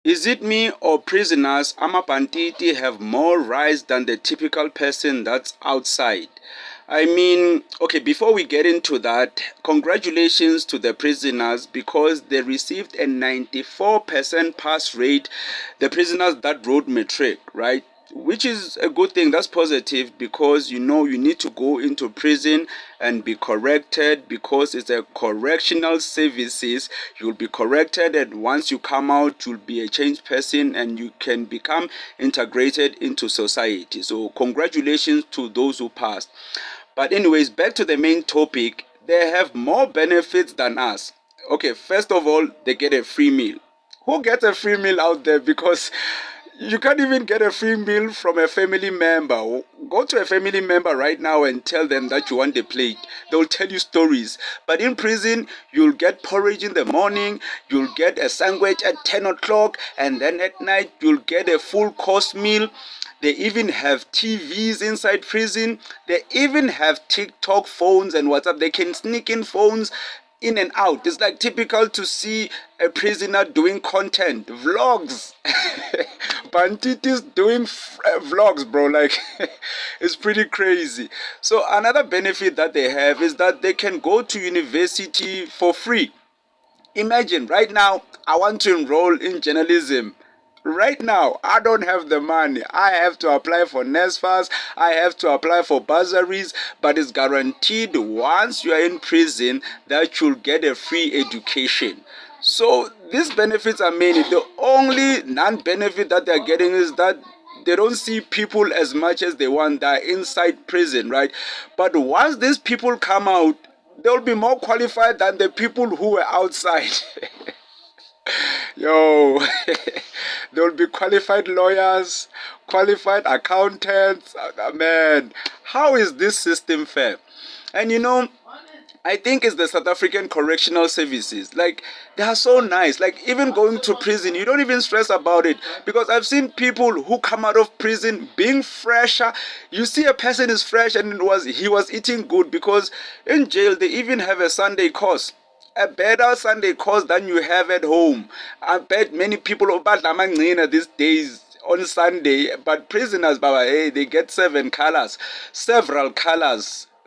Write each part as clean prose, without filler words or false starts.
Is it me or prisoners Amabhantiti have more rights than the typical person that's outside? I mean, okay, before we get into that, congratulations to the prisoners because they received a 94% pass rate, the prisoners that wrote matric, right? Which is a good thing. That's positive because you know you need to go into prison and be corrected because it's a correctional services. You'll be corrected, and once you come out you'll be a changed person and you can become integrated into society. So congratulations to those who passed. But anyways, back to the main topic. They have more benefits than us. Okay, first of all, they get a free meal. Who gets a free meal out there? Because you can't even get a free meal from a family member. Go to a family member right now and tell them that you want a plate. They'll tell you stories. But in prison, you'll get porridge in the morning, you'll get a sandwich at 10 o'clock, and then at night, you'll get a full course meal. They even have TVs inside prison. They even have TikTok phones and WhatsApp. They can sneak in phones in and out. It's like typical to see a prisoner doing content, vlogs. Banditis doing vlogs, bro. Like, it's pretty crazy. So another benefit that they have is that they can go to university for free. Imagine right now, I want to enroll in journalism. Right now, I don't have the money. I have to apply for NSFAS. I have to apply for bursaries. But it's guaranteed once you are in prison that you'll get a free education. So these benefits are many. The only non-benefit that they're getting is that they don't see people as much as they want. They're inside prison, right? But once these people come out, they'll be more qualified than the people who were outside. Yo, there will be qualified lawyers, qualified accountants. Man, how is this system fair? And you know, I think it's the South African Correctional Services. Like, they are so nice. Like, even going to prison, you don't even stress about it. Because I've seen people who come out of prison being fresher. You see a person is fresh and he was eating good because in jail they even have a Sunday course. A better Sunday course than you have at home. I bet many people these days on Sunday, but prisoners, Baba, hey, they get several colors.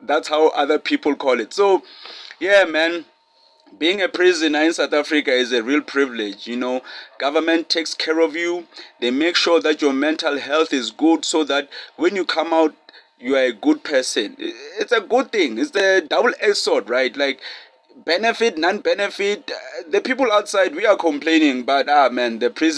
That's how other people call it. So, yeah, man. Being a prisoner in South Africa is a real privilege. You know, government takes care of you. They make sure that your mental health is good so that when you come out, you are a good person. It's a good thing. It's the double-edged sword, right? Like, benefit, non-benefit. The people outside, we are complaining, but man, the prison